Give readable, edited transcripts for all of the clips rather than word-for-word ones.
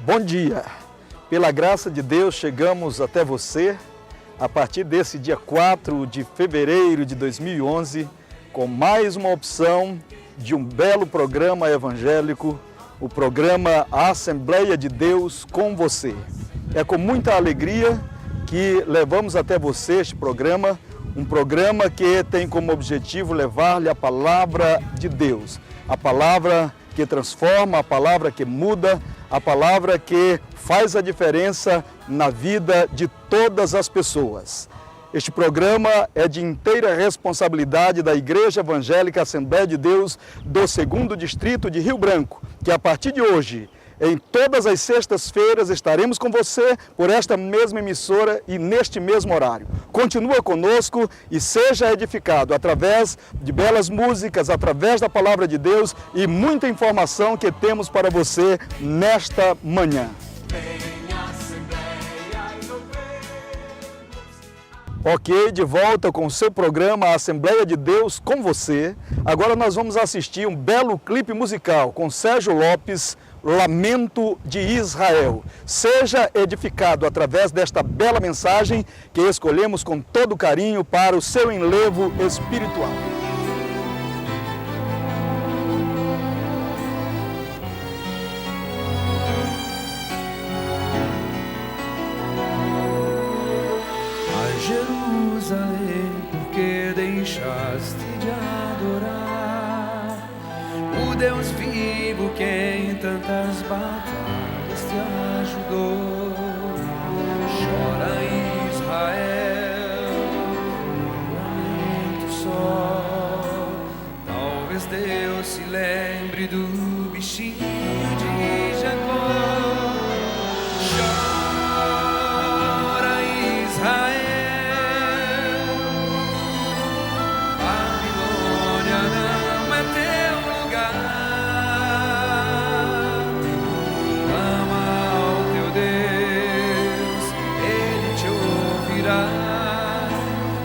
Bom dia! Pela graça de Deus, chegamos até você a partir desse dia 4 de fevereiro de 2011 com mais uma opção de um belo programa evangélico, o programa Assembleia de Deus com você. É com muita alegria que levamos até você este programa, um programa que tem como objetivo levar-lhe a palavra de Deus, a palavra que transforma, a palavra que muda, a palavra que faz a diferença na vida de todas as pessoas. Este programa é de inteira responsabilidade da Igreja Evangélica Assembleia de Deus do 2º Distrito de Rio Branco, que a partir de hoje, em todas as sextas-feiras, estaremos com você por esta mesma emissora e neste mesmo horário. Continua conosco e seja edificado através de belas músicas, através da palavra de Deus e muita informação que temos para você nesta manhã. Ok, de volta com o seu programa Assembleia de Deus com você. Agora nós vamos assistir um belo clipe musical com Sérgio Lopes, Lamento de Israel. Seja edificado através desta bela mensagem que escolhemos com todo carinho para o seu enlevo espiritual. Jerusalém, porque deixaste de adorar o Deus vivo que em tantas batalhas te ajudou? Chora Israel, um lamento só. Talvez Deus se lembre do bichinho de Jacó. Chora Israel,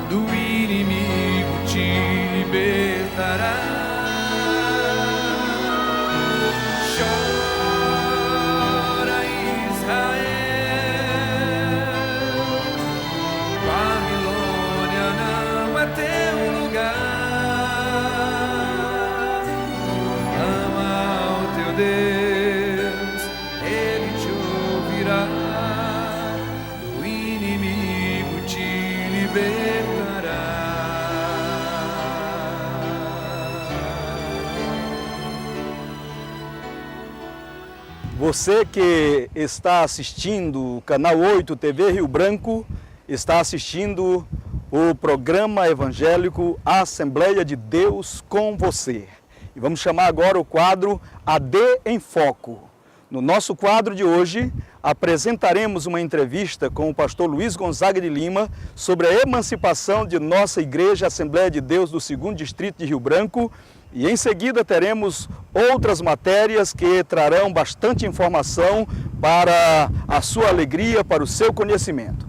do inimigo te libertará. Chora Israel, Babilônia não é teu lugar. Ama ao teu Deus, Ele te ouvirá. Você que está assistindo o Canal 8 TV Rio Branco, está assistindo o programa evangélico Assembleia de Deus com você. E vamos chamar agora o quadro AD em Foco. No nosso quadro de hoje, apresentaremos uma entrevista com o pastor Luiz Gonzaga de Lima sobre a emancipação de nossa Igreja Assembleia de Deus do 2º Distrito de Rio Branco. E em seguida teremos outras matérias que trarão bastante informação para a sua alegria, para o seu conhecimento.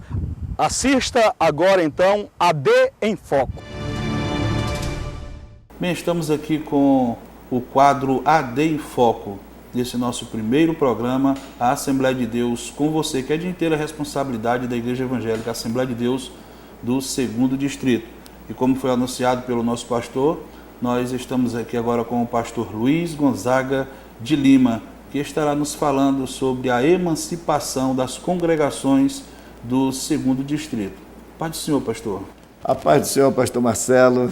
Assista agora então AD em Foco. Bem, estamos aqui com o quadro AD em Foco, desse nosso primeiro programa, a Assembleia de Deus com você, que é de inteira responsabilidade da Igreja Evangélica Assembleia de Deus do 2º Distrito. E como foi anunciado pelo nosso pastor, nós estamos aqui agora com o pastor Luiz Gonzaga de Lima, que estará nos falando sobre a emancipação das congregações do 2º Distrito. Paz do Senhor, pastor. A paz do Senhor, pastor Marcelo.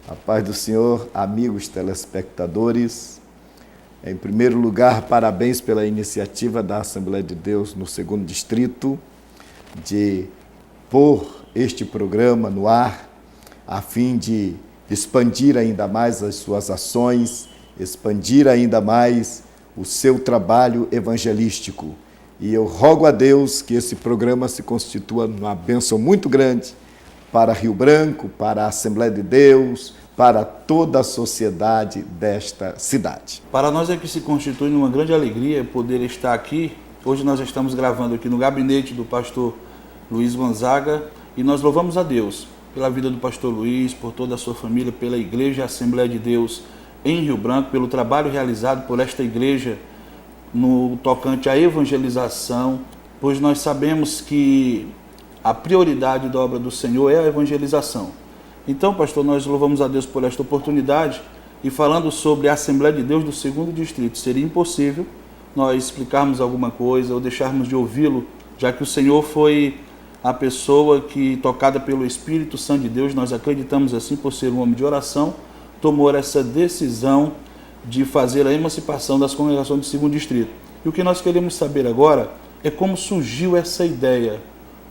A paz do Senhor, amigos telespectadores. Em primeiro lugar, parabéns pela iniciativa da Assembleia de Deus no 2º Distrito de pôr este programa no ar, a fim de expandir ainda mais as suas ações, expandir ainda mais o seu trabalho evangelístico. E eu rogo a Deus que esse programa se constitua uma bênção muito grande para Rio Branco, para a Assembleia de Deus, para toda a sociedade desta cidade. Para nós é que se constitui uma grande alegria poder estar aqui. Hoje nós estamos gravando aqui no gabinete do pastor Luiz Gonzaga e nós louvamos a Deus pela vida do pastor Luiz, por toda a sua família, pela Igreja Assembleia de Deus em Rio Branco, pelo trabalho realizado por esta igreja no tocante à evangelização, pois nós sabemos que a prioridade da obra do Senhor é a evangelização. Então, pastor, nós louvamos a Deus por esta oportunidade e falando sobre a Assembleia de Deus do 2º Distrito, seria impossível nós explicarmos alguma coisa ou deixarmos de ouvi-lo, já que o Senhor foi a pessoa que, tocada pelo Espírito Santo de Deus, nós acreditamos assim, por ser um homem de oração, tomou essa decisão de fazer a emancipação das congregações do 2º Distrito. E o que nós queremos saber agora é como surgiu essa ideia,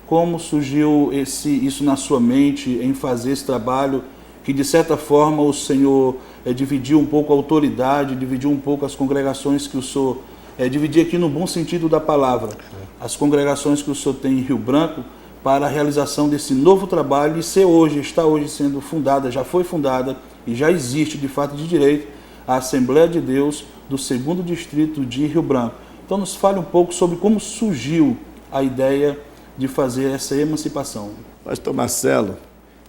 como surgiu isso na sua mente em fazer esse trabalho, que de certa forma o Senhor dividiu um pouco a autoridade, dividiu um pouco as congregações que o Senhor, dividir aqui no bom sentido da palavra, as congregações que o Senhor tem em Rio Branco, para a realização desse novo trabalho e está hoje sendo fundada, já foi fundada e já existe de fato de direito a Assembleia de Deus do 2º Distrito de Rio Branco. Então nos fale um pouco sobre como surgiu a ideia de fazer essa emancipação. Pastor Marcelo,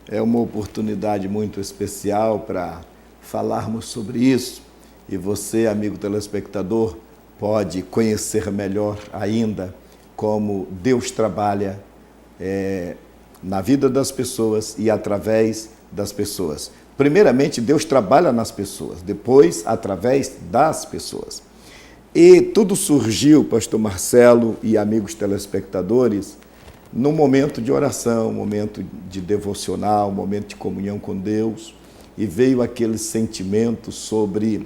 é uma oportunidade muito especial para falarmos sobre isso e você, amigo telespectador, pode conhecer melhor ainda como Deus trabalha na vida das pessoas e através das pessoas. Primeiramente, Deus trabalha nas pessoas, depois, através das pessoas. E tudo surgiu, pastor Marcelo e amigos telespectadores, num momento de oração, momento de devocional, momento de comunhão com Deus, e veio aquele sentimento sobre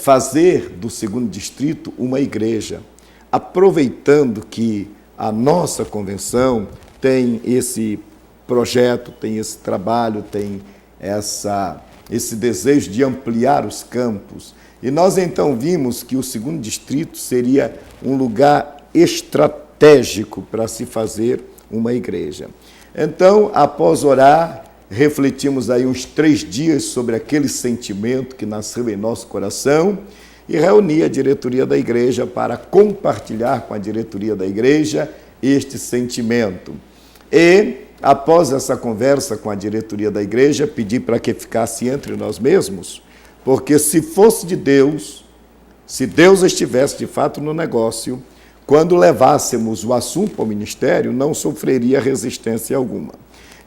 fazer do 2º Distrito uma igreja, aproveitando que a nossa convenção tem esse projeto, tem esse trabalho, tem esse desejo de ampliar os campos. E nós então vimos que o 2º Distrito seria um lugar estratégico para se fazer uma igreja. Então, após orar, refletimos aí uns 3 dias sobre aquele sentimento que nasceu em nosso coração e reuni a diretoria da igreja para compartilhar com a diretoria da igreja este sentimento. E, após essa conversa com a diretoria da igreja, pedi para que ficasse entre nós mesmos, porque se fosse de Deus, se Deus estivesse de fato no negócio, quando levássemos o assunto ao ministério, não sofreria resistência alguma.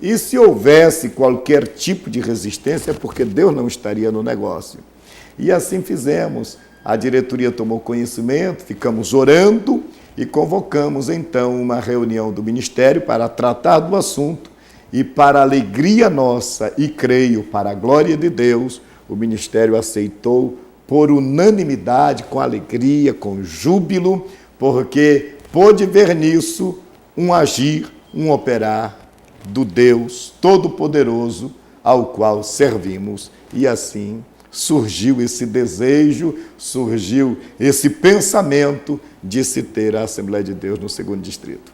E se houvesse qualquer tipo de resistência, é porque Deus não estaria no negócio. E assim fizemos. A diretoria tomou conhecimento, ficamos orando e convocamos então uma reunião do ministério para tratar do assunto e para a alegria nossa e creio para a glória de Deus, o ministério aceitou por unanimidade, com alegria, com júbilo, porque pôde ver nisso um agir, um operar do Deus Todo-Poderoso ao qual servimos. E assim surgiu esse desejo, surgiu esse pensamento de se ter a Assembleia de Deus no 2º Distrito.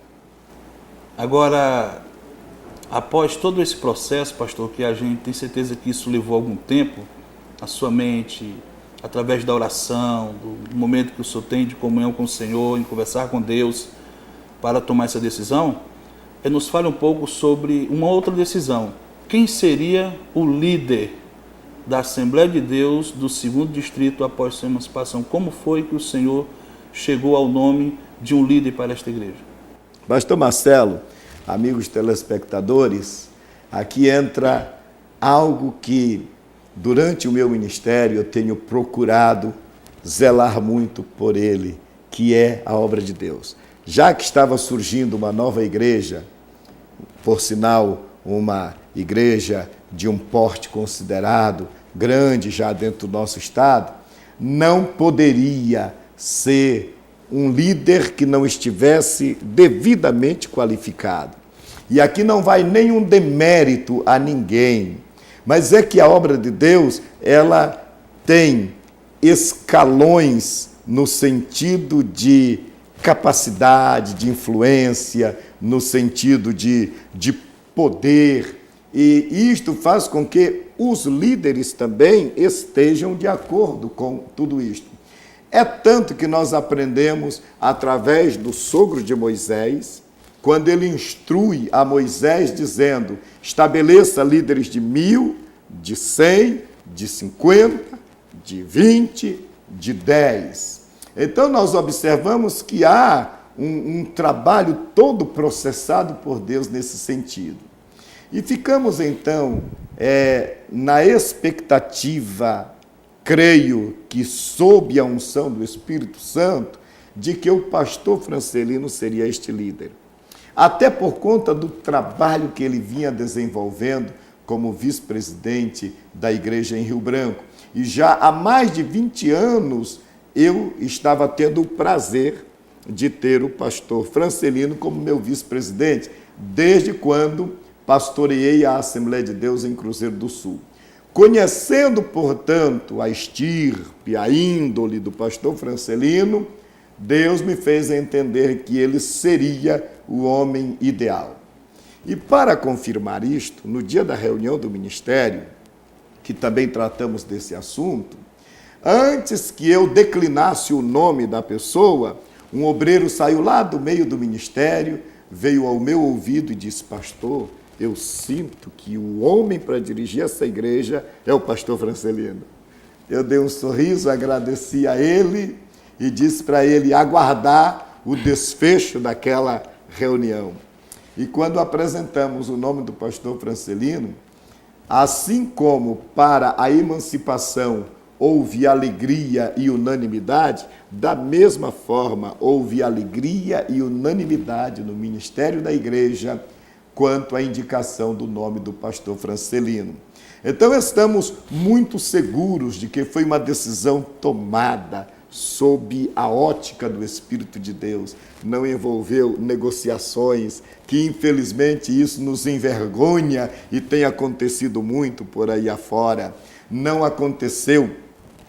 Agora, após todo esse processo, pastor, que a gente tem certeza que isso levou algum tempo, a sua mente, através da oração, do momento que o senhor tem de comunhão com o Senhor, em conversar com Deus, para tomar essa decisão, nos fale um pouco sobre uma outra decisão. Quem seria o líder da Assembleia de Deus do 2º Distrito após sua emancipação? Como foi que o Senhor chegou ao nome de um líder para esta igreja? Pastor Marcelo, amigos telespectadores, aqui entra algo que durante o meu ministério eu tenho procurado zelar muito por ele, que é a obra de Deus. Já que estava surgindo uma nova igreja, por sinal, uma igreja de um porte considerado grande já dentro do nosso estado, não poderia ser um líder que não estivesse devidamente qualificado. E aqui não vai nenhum demérito a ninguém, mas é que a obra de Deus, ela tem escalões no sentido de capacidade, de influência, no sentido de poder, e isto faz com que os líderes também estejam de acordo com tudo isto. É tanto que nós aprendemos através do sogro de Moisés, quando ele instrui a Moisés dizendo: estabeleça líderes de 1000, de 100, de 50, de 20, de 10. Então nós observamos que há um trabalho todo processado por Deus nesse sentido. E ficamos então na expectativa, creio que sob a unção do Espírito Santo, de que o pastor Francelino seria este líder. Até por conta do trabalho que ele vinha desenvolvendo como vice-presidente da igreja em Rio Branco. E já há mais de 20 anos eu estava tendo o prazer de ter o pastor Francelino como meu vice-presidente, desde quando pastoreei a Assembleia de Deus em Cruzeiro do Sul. Conhecendo, portanto, a estirpe, a índole do pastor Francelino, Deus me fez entender que ele seria o homem ideal. E para confirmar isto, no dia da reunião do ministério, que também tratamos desse assunto, antes que eu declinasse o nome da pessoa, um obreiro saiu lá do meio do ministério, veio ao meu ouvido e disse: pastor, eu sinto que o homem para dirigir essa igreja é o pastor Francelino. Eu dei um sorriso, agradeci a ele e disse para ele aguardar o desfecho daquela reunião. E quando apresentamos o nome do pastor Francelino, assim como para a emancipação houve alegria e unanimidade, da mesma forma houve alegria e unanimidade no ministério da igreja quanto à indicação do nome do pastor Francelino. Então estamos muito seguros de que foi uma decisão tomada sob a ótica do Espírito de Deus. Não envolveu negociações, que infelizmente isso nos envergonha e tem acontecido muito por aí afora. Não aconteceu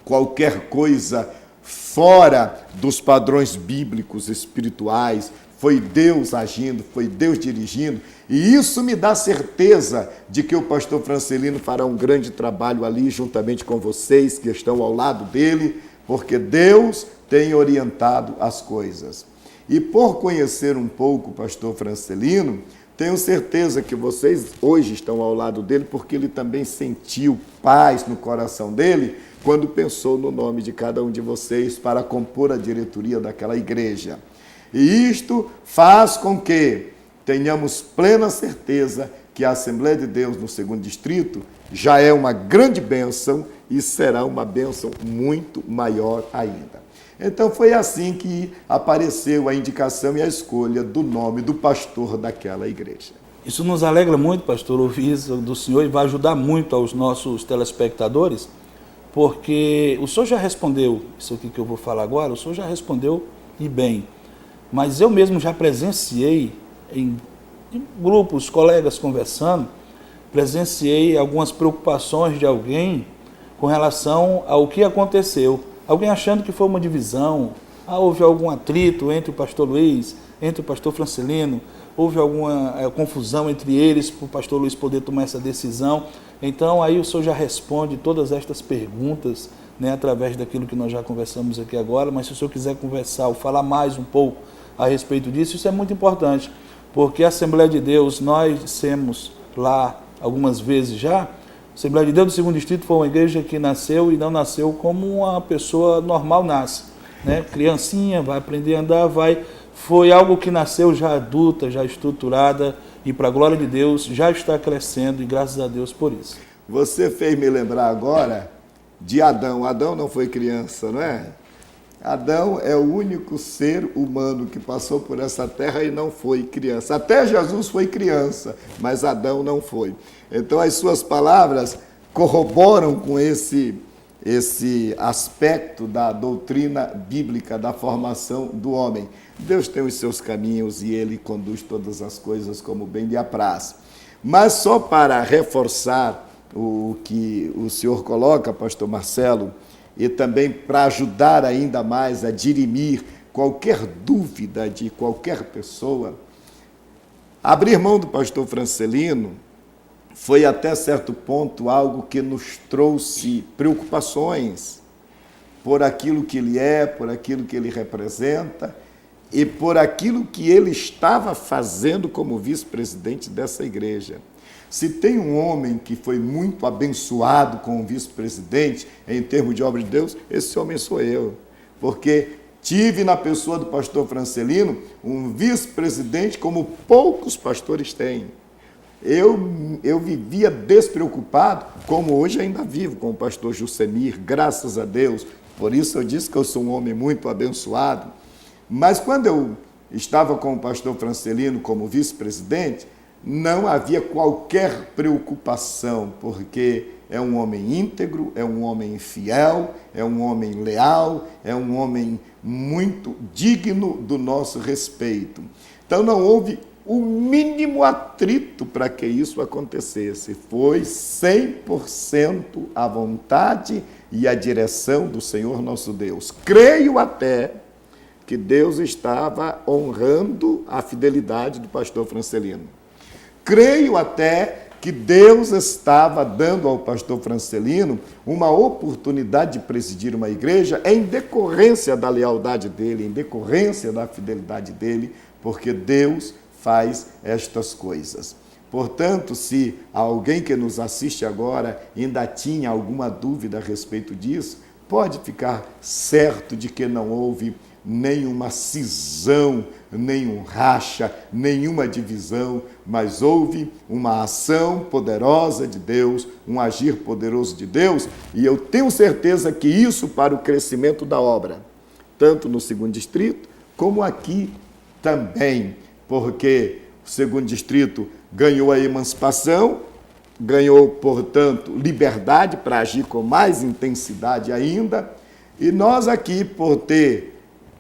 qualquer coisa fora dos padrões bíblicos espirituais. Foi Deus agindo, foi Deus dirigindo, e isso me dá certeza de que o pastor Francelino fará um grande trabalho ali, juntamente com vocês que estão ao lado dele, porque Deus tem orientado as coisas. E por conhecer um pouco o pastor Francelino, tenho certeza que vocês hoje estão ao lado dele, porque ele também sentiu paz no coração dele quando pensou no nome de cada um de vocês para compor a diretoria daquela igreja. E isto faz com que tenhamos plena certeza que a Assembleia de Deus no 2º Distrito já é uma grande bênção e será uma bênção muito maior ainda. Então foi assim que apareceu a indicação e a escolha do nome do pastor daquela igreja. Isso nos alegra muito, pastor, ouvir isso do senhor, e vai ajudar muito aos nossos telespectadores, porque o senhor já respondeu, isso aqui que eu vou falar agora, o senhor já respondeu e bem, mas eu mesmo já presenciei em grupos, colegas conversando, presenciei algumas preocupações de alguém com relação ao que aconteceu. Alguém achando que foi uma divisão, houve algum atrito entre o pastor Luiz, entre o pastor Francelino, houve alguma confusão entre eles para o pastor Luiz poder tomar essa decisão. Então aí o senhor já responde todas estas perguntas, né, através daquilo que nós já conversamos aqui agora, mas se o senhor quiser conversar ou falar mais um pouco a respeito disso, isso é muito importante, porque a Assembleia de Deus, nós dissemos lá algumas vezes já, a Assembleia de Deus do 2º Distrito foi uma igreja que nasceu e não nasceu como uma pessoa normal nasce, né? Criancinha, vai aprender a andar, foi algo que nasceu já adulta, já estruturada, e para a glória de Deus já está crescendo, e graças a Deus por isso. Você fez me lembrar agora de Adão. Adão não foi criança, não é? Adão é o único ser humano que passou por essa terra e não foi criança. Até Jesus foi criança, mas Adão não foi. Então as suas palavras corroboram com esse aspecto da doutrina bíblica, da formação do homem. Deus tem os seus caminhos e Ele conduz todas as coisas como bem lhe apraz. Mas só para reforçar o que o senhor coloca, pastor Marcelo, e também para ajudar ainda mais a dirimir qualquer dúvida de qualquer pessoa, abrir mão do pastor Francelino foi até certo ponto algo que nos trouxe preocupações por aquilo que ele é, por aquilo que ele representa e por aquilo que ele estava fazendo como vice-presidente dessa igreja. Se tem um homem que foi muito abençoado com o vice-presidente em termos de obra de Deus, esse homem sou eu. Porque Tive na pessoa do pastor Francelino um vice-presidente como poucos pastores têm. Eu vivia despreocupado, como hoje ainda vivo com o pastor Jusemir, graças a Deus. Por isso eu disse que eu sou um homem muito abençoado. Mas quando eu estava com o pastor Francelino como vice-presidente, não havia qualquer preocupação, porque é um homem íntegro, é um homem fiel, é um homem leal, é um homem muito digno do nosso respeito. Então não houve o mínimo atrito para que isso acontecesse. Foi 100% a vontade e a direção do Senhor nosso Deus. Creio até que Deus estava honrando a fidelidade do pastor Francelino. Creio até que Deus estava dando ao pastor Francelino uma oportunidade de presidir uma igreja em decorrência da lealdade dele, em decorrência da fidelidade dele, porque Deus faz estas coisas. Portanto, se alguém que nos assiste agora ainda tinha alguma dúvida a respeito disso, pode ficar certo de que não houve nenhuma cisão, nenhum racha, nenhuma divisão, mas houve uma ação poderosa de Deus, um agir poderoso de Deus, e eu tenho certeza que isso para o crescimento da obra, tanto no 2º Distrito, como aqui também, porque o 2º Distrito ganhou a emancipação, ganhou, portanto, liberdade para agir com mais intensidade ainda, e nós aqui, por ter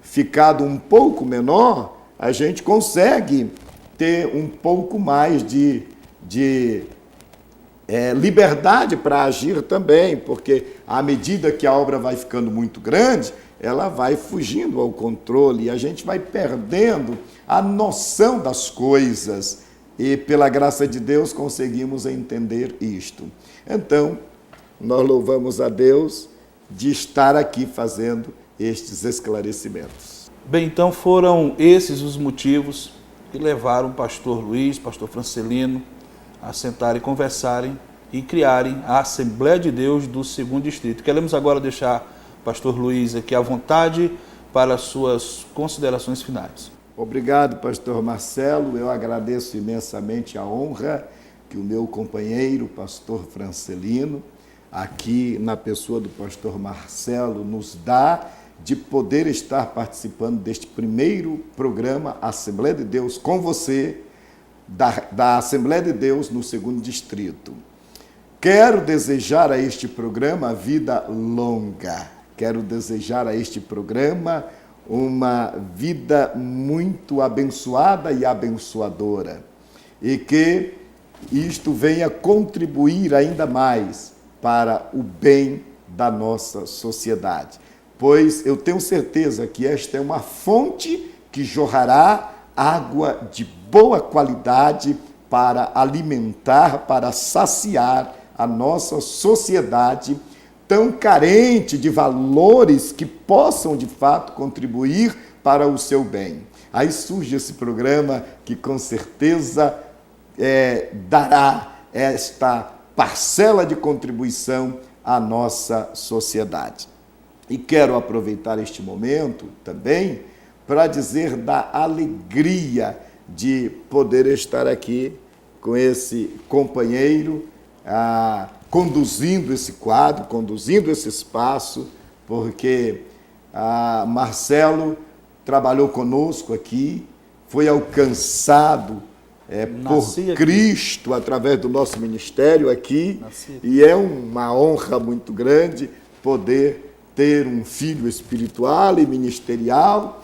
ficado um pouco menor, a gente consegue ter um pouco mais de liberdade para agir também, porque à medida que a obra vai ficando muito grande, ela vai fugindo ao controle e a gente vai perdendo a noção das coisas. E, pela graça de Deus, conseguimos entender isto. Então, nós louvamos a Deus de estar aqui fazendo estes esclarecimentos. Bem, então foram esses os motivos que levaram o pastor Luiz, pastor Francelino, a sentarem, conversarem e criarem a Assembleia de Deus do 2º Distrito. Queremos agora deixar o pastor Luiz aqui à vontade para as suas considerações finais. Obrigado, pastor Marcelo. Eu agradeço imensamente a honra que o meu companheiro, pastor Francelino, aqui na pessoa do pastor Marcelo, nos dá de poder estar participando deste primeiro programa Assembleia de Deus com você, da Assembleia de Deus no 2º Distrito. Quero desejar a este programa vida longa. Quero desejar a este programa uma vida muito abençoada e abençoadora. E que isto venha contribuir ainda mais para o bem da nossa sociedade. Pois eu tenho certeza que esta é uma fonte que jorrará água de boa qualidade para alimentar, para saciar a nossa sociedade tão carente de valores que possam, de fato, contribuir para o seu bem. Aí surge esse programa que, com certeza, dará esta parcela de contribuição à nossa sociedade. E quero aproveitar este momento também para dizer da alegria de poder estar aqui com esse companheiro, conduzindo esse quadro, conduzindo esse espaço, porque Marcelo trabalhou conosco aqui, foi alcançado por Cristo através do nosso ministério aqui, e é uma honra muito grande poder ter um filho espiritual e ministerial,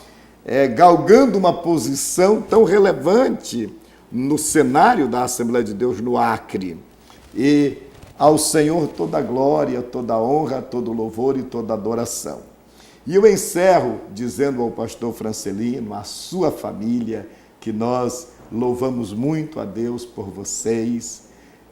galgando uma posição tão relevante no cenário da Assembleia de Deus no Acre. E ao Senhor toda a glória, toda a honra, todo o louvor e toda a adoração. E eu encerro dizendo ao pastor Francelino, à sua família, que nós louvamos muito a Deus por vocês,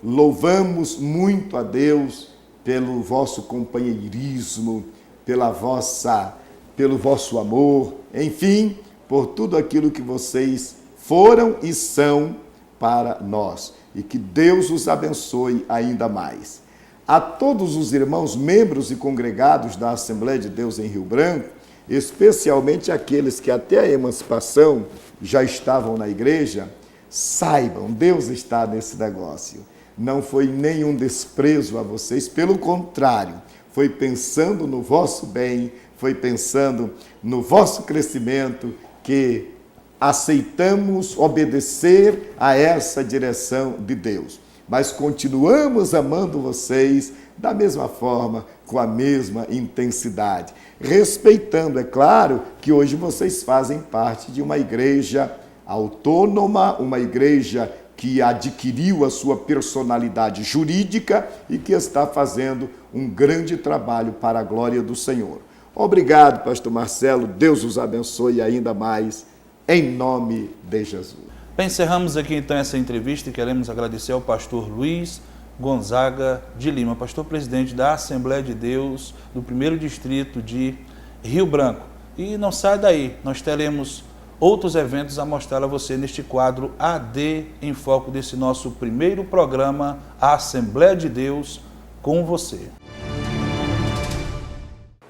louvamos muito a Deus pelo vosso companheirismo, pelo vosso amor, enfim, por tudo aquilo que vocês foram e são para nós. E que Deus os abençoe ainda mais. A todos os irmãos, membros e congregados da Assembleia de Deus em Rio Branco, especialmente aqueles que até a emancipação já estavam na igreja, saibam, Deus está nesse negócio. Não foi nenhum desprezo a vocês, pelo contrário, foi pensando no vosso bem, foi pensando no vosso crescimento que aceitamos obedecer a essa direção de Deus. Mas continuamos amando vocês da mesma forma, com a mesma intensidade. Respeitando, é claro, que hoje vocês fazem parte de uma igreja autônoma, uma igreja que adquiriu a sua personalidade jurídica e que está fazendo um grande trabalho para a glória do Senhor. Obrigado, pastor Marcelo. Deus os abençoe ainda mais, em nome de Jesus. Bem, encerramos aqui então essa entrevista e queremos agradecer ao pastor Luiz Gonzaga de Lima, pastor presidente da Assembleia de Deus do 1º Distrito de Rio Branco. E não sai daí, nós teremos outros eventos a mostrar a você neste quadro AD em Foco desse nosso primeiro programa, a Assembleia de Deus com você.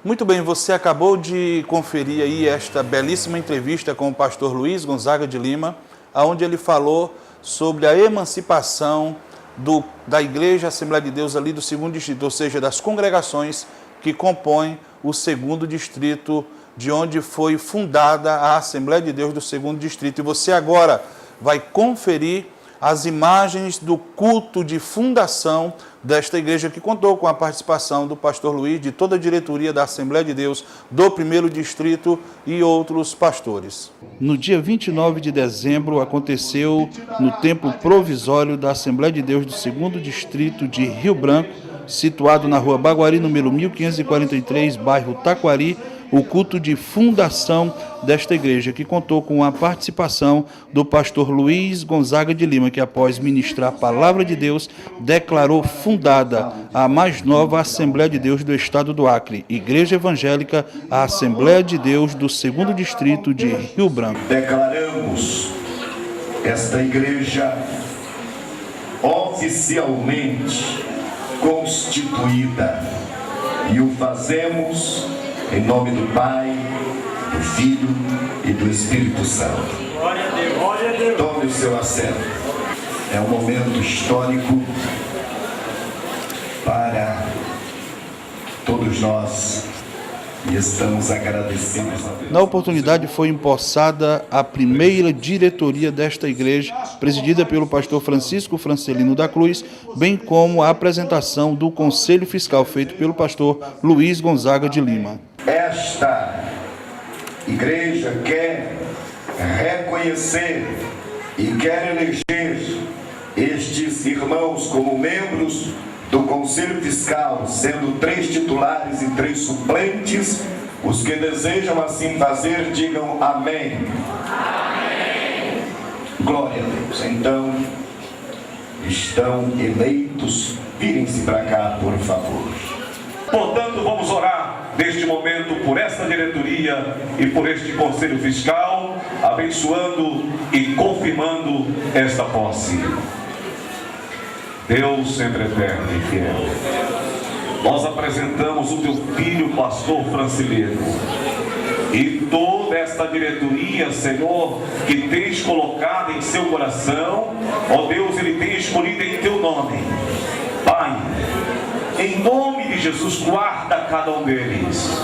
Muito bem, você acabou de conferir aí esta belíssima entrevista com o pastor Luiz Gonzaga de Lima, onde ele falou sobre a emancipação da Igreja Assembleia de Deus ali do 2º Distrito, ou seja, das congregações que compõem o 2º Distrito, de onde foi fundada a Assembleia de Deus do 2º Distrito. E você agora vai conferir as imagens do culto de fundação desta igreja, que contou com a participação do pastor Luiz, de toda a diretoria da Assembleia de Deus do 1º Distrito e outros pastores. No dia 29 de dezembro, aconteceu no templo provisório da Assembleia de Deus do 2º Distrito de Rio Branco, situado na rua Baguari, número 1543, bairro Taquari, o culto de fundação desta igreja, que contou com a participação do pastor Luiz Gonzaga de Lima, que após ministrar a palavra de Deus, declarou fundada a mais nova Assembleia de Deus do Estado do Acre, Igreja Evangélica, a Assembleia de Deus do 2º Distrito de Rio Branco. Declaramos esta igreja oficialmente constituída e o fazemos em nome do Pai, do Filho e do Espírito Santo. Glória a Deus, glória a Deus. Tome o seu assento. É um momento histórico para todos nós e estamos agradecidos a Deus. Na oportunidade foi empossada a primeira diretoria desta igreja, presidida pelo pastor Francisco Francelino da Cruz, bem como a apresentação do Conselho Fiscal, feito pelo pastor Luiz Gonzaga de Lima. Esta igreja quer reconhecer e quer eleger estes irmãos como membros do Conselho Fiscal, sendo 3 titulares e 3 suplentes. Os que desejam assim fazer, digam amém. Amém. Glória a Deus. Então, estão eleitos. Virem-se para cá, por favor. Portanto, vamos orar neste momento por esta diretoria e por este Conselho Fiscal, abençoando e confirmando esta posse. Deus sempre eterno e fiel, nós apresentamos o teu filho, pastor Francelino, e toda esta diretoria, Senhor, que tens colocado em seu coração, ó Deus, ele tem escolhido em teu nome. Pai, em nome de Jesus, guarda cada um deles,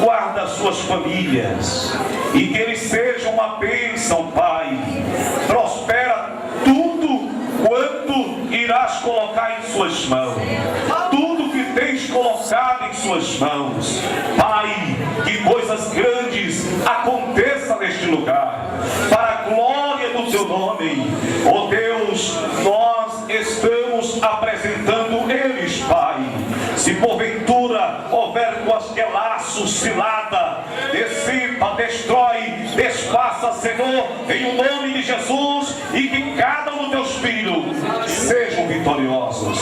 guarda as suas famílias, e que eles sejam uma bênção, Pai. Prospera tudo quanto irás colocar em suas mãos, tudo que tens colocado em suas mãos, Pai, que coisas grandes aconteçam neste lugar, para a glória do teu nome. Ó Deus, nós estamos apresentando eles, Pai. Se porventura houver qualquer laço, cilada, dissipa, destrói, desfaça, Senhor, em o nome de Jesus, e que cada um dos teus filhos sejam vitoriosos,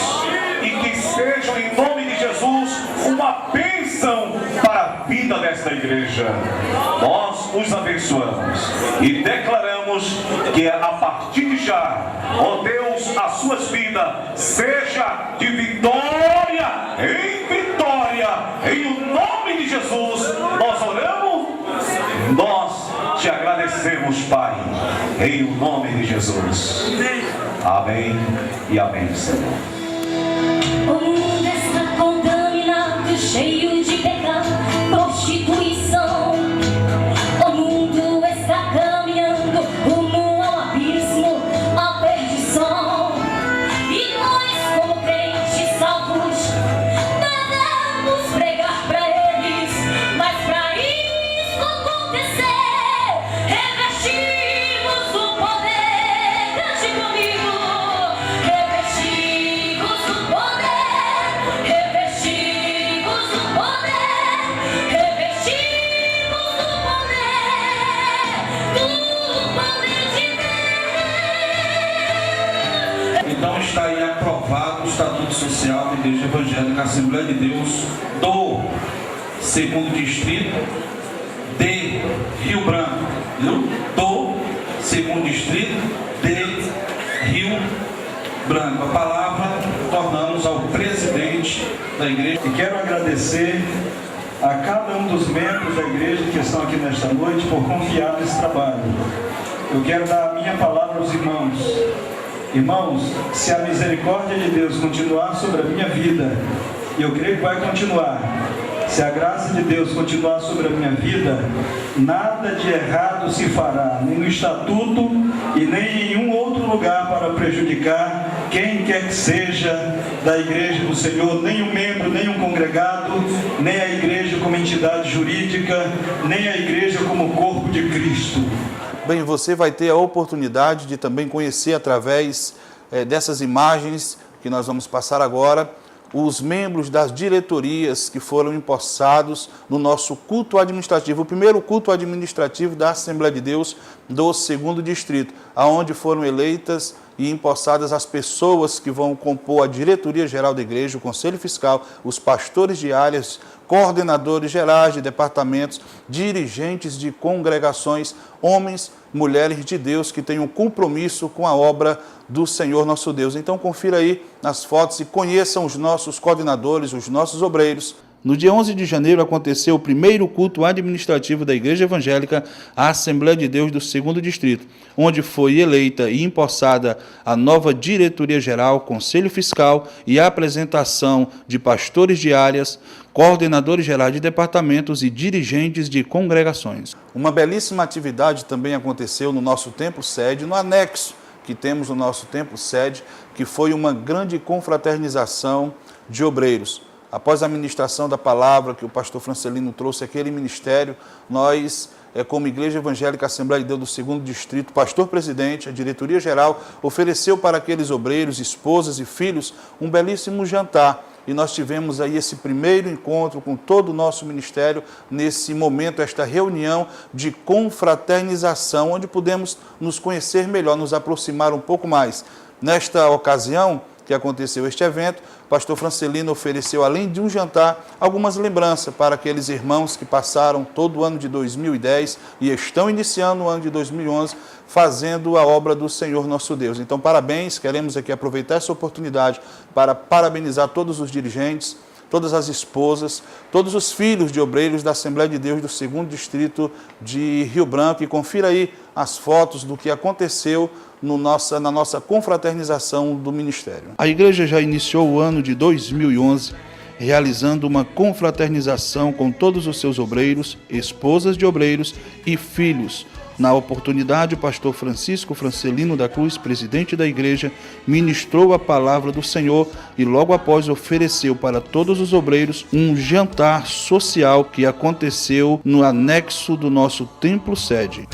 e que sejam, em nome de Jesus, uma bênção para a vida desta igreja. Nós os abençoamos e declaramos que a partir de já, ó Deus, as suas vidas seja de vitória em vitória, em o nome de Jesus nós oramos pedimos, Pai, em o nome de Jesus. Amém e amém, Senhor. O mundo está contaminado, cheio de pecado, prostituição. O mundo está caminhando rumo ao abismo, à perdição. E nós, como crentes salvos, devemos pregar para eles. Mas para isso acontecer, revestimos o poder. Cante comigo. Revestimos o poder. Revestimos o poder. Revestimos o poder do poder de Deus. Então está aí aprovado o Estatuto Social da Igreja Evangélica Assembleia de Deus do 2º Distrito de Rio Branco, viu? Do 2º Distrito de Rio Branco. A palavra tornamos ao presidente da igreja. E quero agradecer a cada um dos membros da igreja que estão aqui nesta noite por confiar nesse trabalho. Eu quero dar a minha palavra aos irmãos. Irmãos, se a misericórdia de Deus continuar sobre a minha vida, e eu creio que vai continuar, se a graça de Deus continuar sobre a minha vida, nada de errado se fará, nem no estatuto e nem em nenhum outro lugar para prejudicar quem quer que seja da igreja do Senhor, nem um membro, nem um congregado, nem a igreja como entidade jurídica, nem a igreja como corpo de Cristo. Bem, você vai ter a oportunidade de também conhecer através dessas imagens que nós vamos passar agora, os membros das diretorias que foram empossados no nosso culto administrativo, o primeiro culto administrativo da Assembleia de Deus do 2º Distrito, aonde foram eleitas e empossadas as pessoas que vão compor a diretoria geral da igreja, o conselho fiscal, os pastores de áreas, coordenadores gerais de departamentos, dirigentes de congregações, homens, mulheres de Deus que têm um compromisso com a obra do Senhor nosso Deus. Então confira aí nas fotos e conheçam os nossos coordenadores, os nossos obreiros. No dia 11 de janeiro aconteceu o primeiro culto administrativo da Igreja Evangélica, a Assembleia de Deus do 2º Distrito, onde foi eleita e empossada a nova diretoria geral, conselho fiscal e a apresentação de pastores de áreas, coordenadores gerais de departamentos e dirigentes de congregações. Uma belíssima atividade também aconteceu no nosso templo sede, no anexo que temos no nosso templo sede, que foi uma grande confraternização de obreiros. Após a ministração da palavra que o pastor Francelino trouxe aquele ministério, nós, como Igreja Evangélica Assembleia de Deus do 2º Distrito, pastor-presidente, a diretoria geral, ofereceu para aqueles obreiros, esposas e filhos um belíssimo jantar. E nós tivemos aí esse primeiro encontro com todo o nosso ministério, nesse momento, esta reunião de confraternização, onde pudemos nos conhecer melhor, nos aproximar um pouco mais. Nesta ocasião que aconteceu este evento, o pastor Francelino ofereceu, além de um jantar, algumas lembranças para aqueles irmãos que passaram todo o ano de 2010 e estão iniciando o ano de 2011, fazendo a obra do Senhor nosso Deus. Então, parabéns, queremos aqui aproveitar essa oportunidade para parabenizar todos os dirigentes, todas as esposas, todos os filhos de obreiros da Assembleia de Deus do 2º Distrito de Rio Branco, e confira aí as fotos do que aconteceu na nossa confraternização do ministério. A igreja já iniciou o ano de 2011 realizando uma confraternização com todos os seus obreiros, esposas de obreiros e filhos. Na oportunidade, o pastor Francisco Francelino da Cruz, presidente da igreja, ministrou a palavra do Senhor e logo após ofereceu para todos os obreiros um jantar social que aconteceu no anexo do nosso templo sede.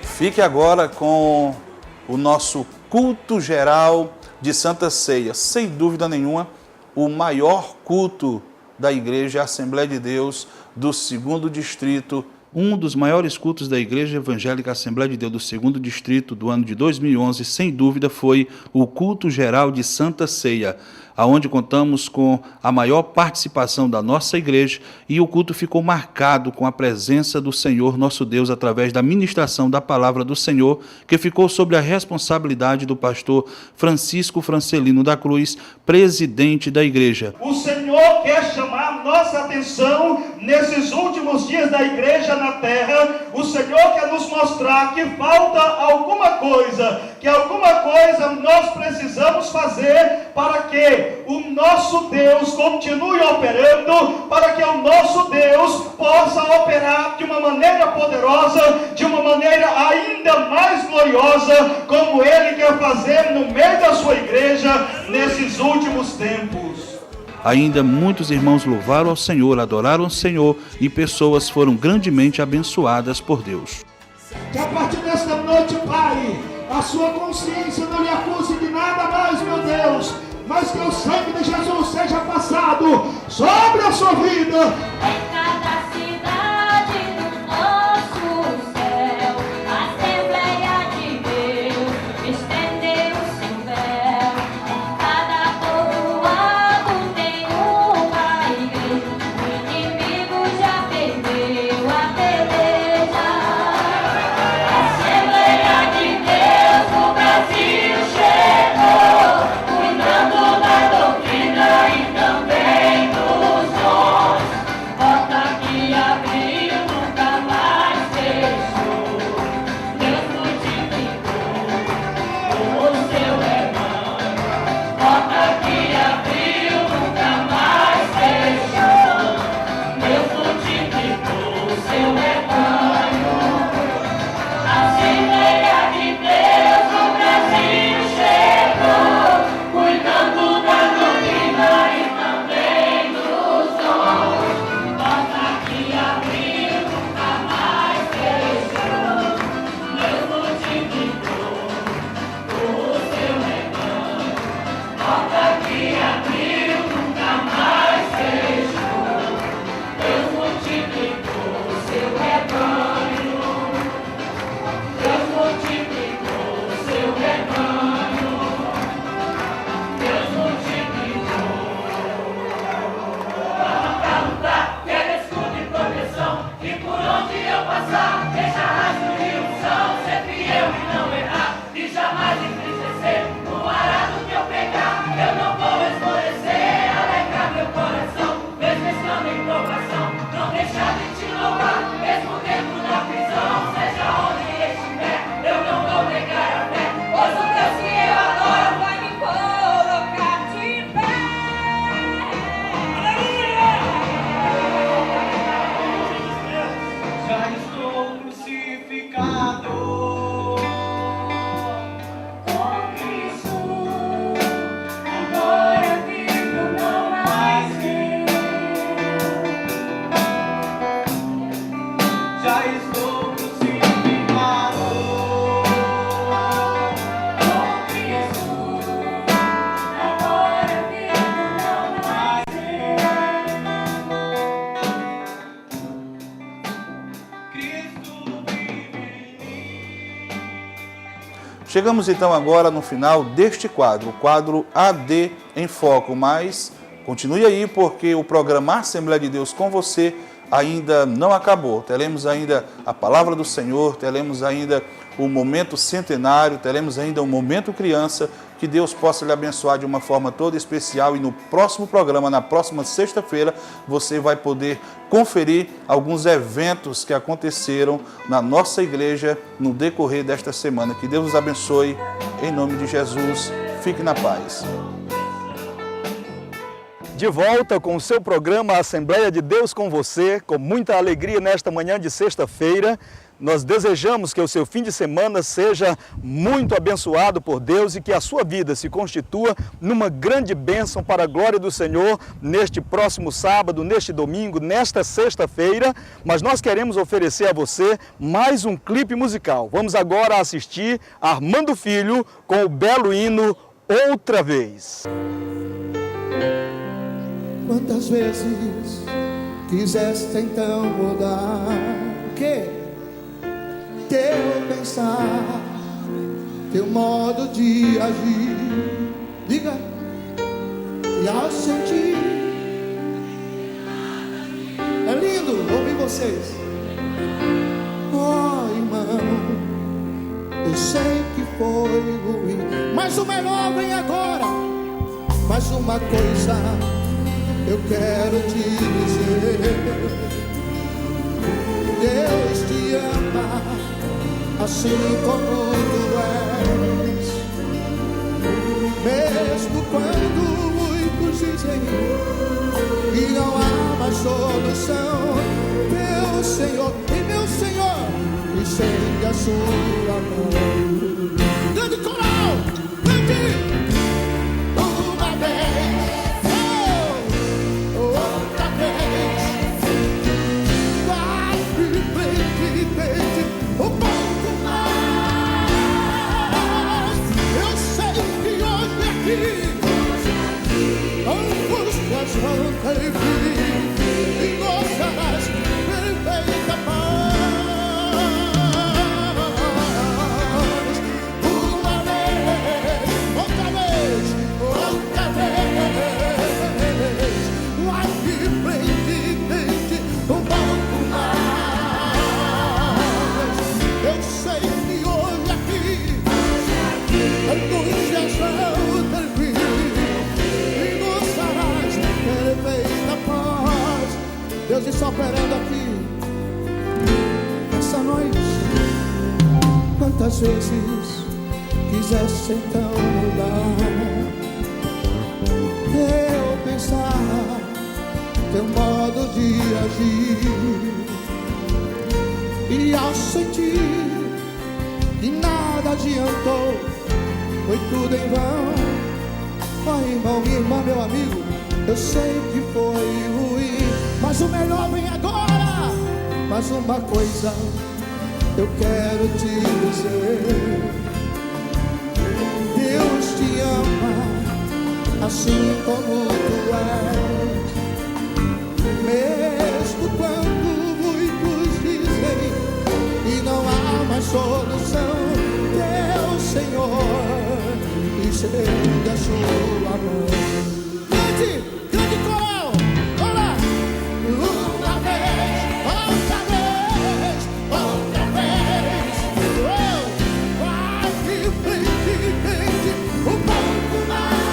Fique agora com o nosso culto geral de Santa Ceia. Sem dúvida nenhuma, o maior culto da Igreja Assembleia de Deus do 2º Distrito Um dos maiores cultos da Igreja Evangélica Assembleia de Deus do 2º Distrito do ano de 2011, sem dúvida, foi o culto geral de Santa Ceia, aonde contamos com a maior participação da nossa igreja, e o culto ficou marcado com a presença do Senhor nosso Deus através da ministração da palavra do Senhor, que ficou sob a responsabilidade do pastor Francisco Francelino da Cruz, presidente da igreja. O Senhor quer chamar nossa atenção nesses últimos dias da igreja na terra. O Senhor quer nos mostrar que falta alguma coisa, nós precisamos fazer para que o nosso Deus continue operando, para que o nosso Deus possa operar de uma maneira poderosa, de uma maneira ainda mais gloriosa, como Ele quer fazer no meio da sua igreja nesses últimos tempos. Ainda muitos irmãos louvaram ao Senhor, adoraram o Senhor, e pessoas foram grandemente abençoadas por Deus. Que a partir desta noite, Pai, a sua consciência não lhe acuse de nada mais, meu Deus, mas que o sangue de Jesus seja passado sobre a sua vida. Em cada cidade do nosso céu, Assembleia de Deus, estender o seu véu. Em cada povoado tem uma igreja, o inimigo já perdeu a peleja. Assembleia de Deus, o Brasil chegou, cuidando da doutrina e também dos dons. Porta que abriu, nunca mais fechou. Deus multiplicou o seu rebanho. Porta que abriu, nunca mais fechou. Deus multiplicou o seu rebanho. Assembleia de Deus, o Brasil chegou, cuidando da doutrina e também dos dons. Porta que abriu, nunca mais fechou. Deus multiplicou o seu rebanho. Porta que abriu, nunca mais fechou. Deus multiplicou o seu rebanho. Deus multiplicou o seu rebanho. Deus multiplicou. Pra lutar, quer escudo e proteção. E por onde eu passar, deixa rastro de unção. Ser fiel e não errar, e jamais entristecer. No arado que eu pegar, eu não vou esmorecer. Alegrar meu coração, mesmo estando em provação. Não deixar de te louvar, mesmo dentro da prisão. Seja onde estiver, eu não vou negar a fé. Pois o Deus que eu adoro vai me colocar de pé. Já estou crucificado. Com Cristo, agora vivo, não mais eu. Já estou crucificado. Com Cristo, agora vivo, não mais Cristo vive em mim. Chegamos então agora no final deste quadro, o quadro AD em Foco, mas continue aí porque o programa Assembleia de Deus com você ainda não acabou. Teremos ainda a palavra do Senhor, teremos ainda o momento centenário, teremos ainda o momento criança. Que Deus possa lhe abençoar de uma forma toda especial, e no próximo programa, na próxima sexta-feira, você vai poder conferir alguns eventos que aconteceram na nossa igreja no decorrer desta semana. Que Deus os abençoe, em nome de Jesus. Fique na paz. De volta com o seu programa Assembleia de Deus com você, com muita alegria nesta manhã de sexta-feira. Nós desejamos que o seu fim de semana seja muito abençoado por Deus e que a sua vida se constitua numa grande bênção para a glória do Senhor neste próximo sábado, neste domingo, nesta sexta-feira. Mas nós queremos oferecer a você mais um clipe musical. Vamos agora assistir Armando Filho com o belo hino Outra Vez. Quantas vezes quiseste então mudar quê? Teu pensar, teu modo de agir. Diga. E ao sentir, é lindo ouvir vocês. Oh, irmão, eu sei que foi ruim, mas o melhor vem agora. Mas uma coisa eu quero te dizer: Deus te ama assim como tu és. Mesmo quando muitos dizem que não há mais solução, teu Senhor e meu Senhor estende a sua mão. Grande coral, grande! Uma vez, outra vez, vai em frente, um pouco mais. Eu sei que hoje aqui angústias vão ter fim e gozarás perfeita paz. Uma vez, outra vez, vai de frente, um pouco mais. Eu sei que hoje aqui angústias vão ter fim e gozarás perfeita paz. Deus está operando aqui essa noite. Quantas vezes quisesse então mudar teu pensar, teu modo de agir, e ao sentir que nada adiantou, foi tudo em vão. Oh, irmão, minha irmã, meu amigo, eu sei que foi ruim, mas o melhor vem agora. Mas uma coisa eu quero te dizer: Deus te ama assim como tu és. Mesmo quando muitos dizem que não há mais solução, teu Senhor estende a sua mão. Grande, grande coral, olá! Uma vez, outra vez, outra vez. Oh, vai de frente, um pouco mais.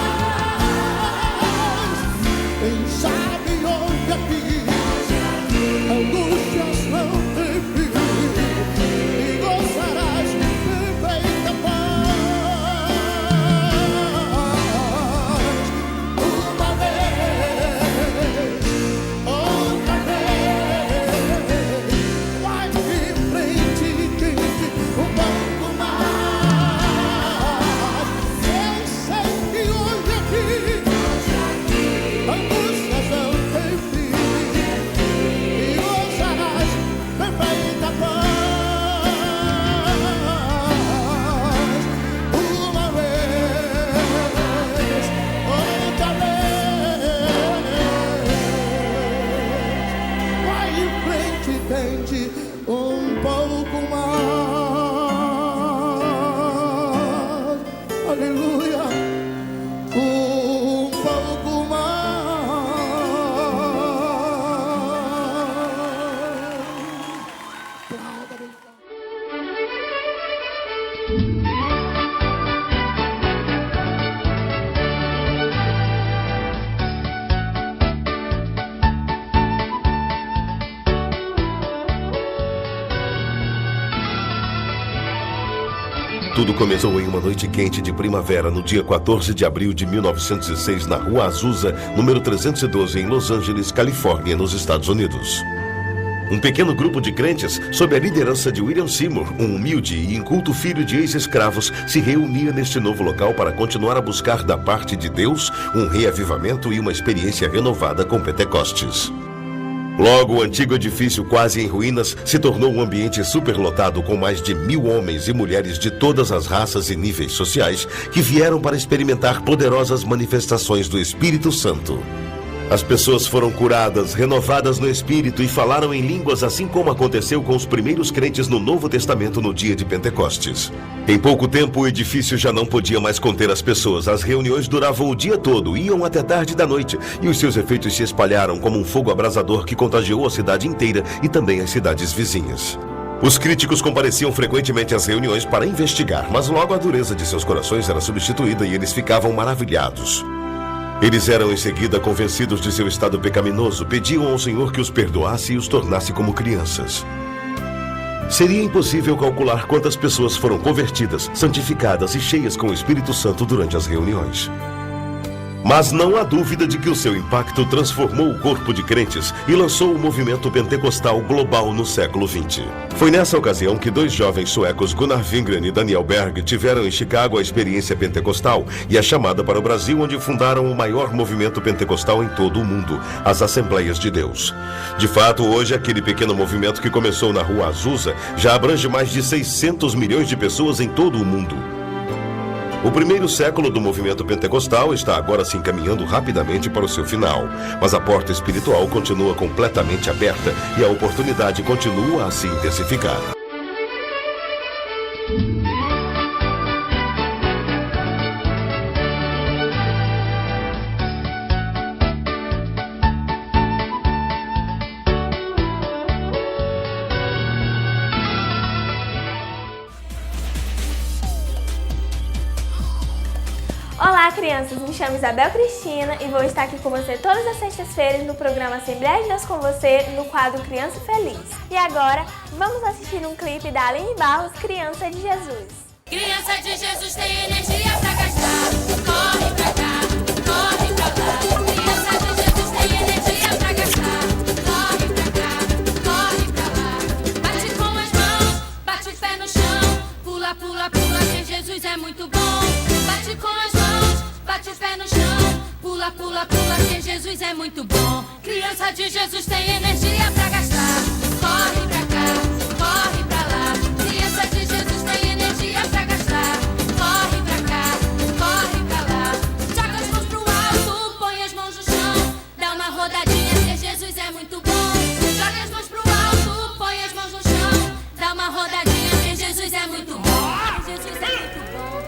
Quem sabe onde aqui angústias vão ter fim e gozarás perfeita paz. Uma vez, outra vez, vai de frente, um pouco mais. Eu sei que hoje aqui angústias vão ter fim e gozarás perfeita paz. Uma vez, outra vez, vai em frente, tente um pouco mais. Aleluia, um pouco mais. Tudo começou em uma noite quente de primavera, no dia 14 de abril de 1906, na Rua Azusa, número 312, em Los Angeles, Califórnia, nos Estados Unidos. Um pequeno grupo de crentes, sob a liderança de William Seymour, um humilde e inculto filho de ex-escravos, se reunia neste novo local para continuar a buscar da parte de Deus um reavivamento e uma experiência renovada com Pentecostes. Logo, o antigo edifício, quase em ruínas, se tornou um ambiente superlotado com mais de 1000 homens e mulheres de todas as raças e níveis sociais que vieram para experimentar poderosas manifestações do Espírito Santo. As pessoas foram curadas, renovadas no Espírito e falaram em línguas, assim como aconteceu com os primeiros crentes no Novo Testamento no dia de Pentecostes. Em pouco tempo, o edifício já não podia mais conter as pessoas. As reuniões duravam o dia todo, iam até tarde da noite, e os seus efeitos se espalharam como um fogo abrasador que contagiou a cidade inteira e também as cidades vizinhas. Os críticos compareciam frequentemente às reuniões para investigar, mas logo a dureza de seus corações era substituída e eles ficavam maravilhados. Eles eram em seguida convencidos de seu estado pecaminoso, pediam ao Senhor que os perdoasse e os tornasse como crianças. Seria impossível calcular quantas pessoas foram convertidas, santificadas e cheias com o Espírito Santo durante as reuniões. Mas não há dúvida de que o seu impacto transformou o corpo de crentes e lançou o movimento pentecostal global no século XX. Foi nessa ocasião que dois jovens suecos, Gunnar Wingren e Daniel Berg, tiveram em Chicago a experiência pentecostal e a chamada para o Brasil, onde fundaram o maior movimento pentecostal em todo o mundo, as Assembleias de Deus. De fato, hoje, aquele pequeno movimento que começou na Rua Azusa já abrange mais de 600 milhões de pessoas em todo o mundo. O primeiro século do movimento pentecostal está agora se encaminhando rapidamente para o seu final, mas a porta espiritual continua completamente aberta e a oportunidade continua a se intensificar. Olá, crianças! Me chamo Isabel Cristina e vou estar aqui com você todas as sextas-feiras no programa Assembleia de Deus com você, no quadro Criança Feliz. E agora, vamos assistir um clipe da Aline Barros, Criança de Jesus. Criança de Jesus tem energia pra gastar. Corre pra cá, corre pra lá. Criança de Jesus tem energia pra gastar. Corre pra cá, corre pra lá. Bate com as mãos, bate o pé no chão. Pula, pula, pula, que Jesus é muito bom. Bate com as mãos, bate o pé no chão. Pula, pula, pula, que Jesus é muito bom. Criança de Jesus tem energia pra gastar. Corre pra cá, corre pra lá. Criança de Jesus tem energia pra gastar. Corre pra cá, corre pra lá. Joga as mãos pro alto, põe as mãos no chão. Dá uma rodadinha, que Jesus é muito bom. Joga as mãos pro alto, põe as mãos no chão. Dá uma rodadinha, que Jesus é muito bom. Jesus é muito bom.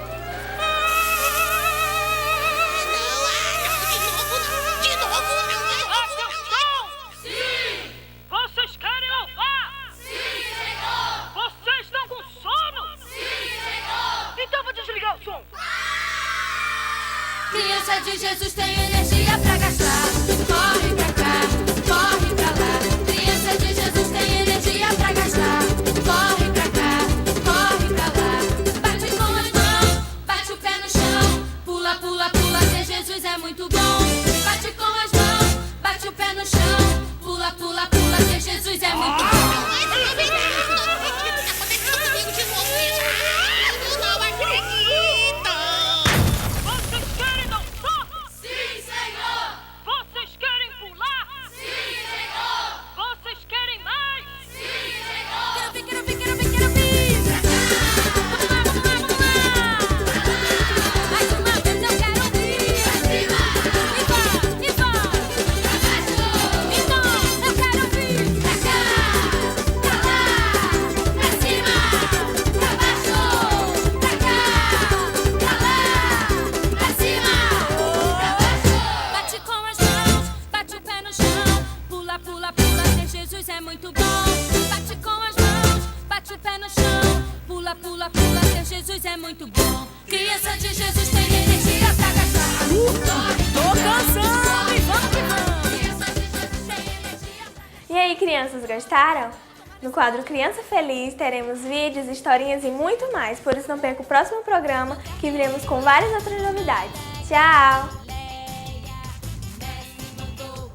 Criança de Jesus tem energia pra gastar. Corre pra cá, corre pra lá. Criança de Jesus tem energia pra gastar. Corre pra cá, corre pra lá. Bate com as mãos, bate o pé no chão. Pula, pula, pula, que Jesus é muito bom. Bate com as mãos, bate o pé no chão. Pula, pula, pula, que Jesus é muito bom. Crianças, gostaram? No quadro Criança Feliz teremos vídeos, historinhas e muito mais, por isso não perca o próximo programa que viremos com várias outras novidades. Tchau!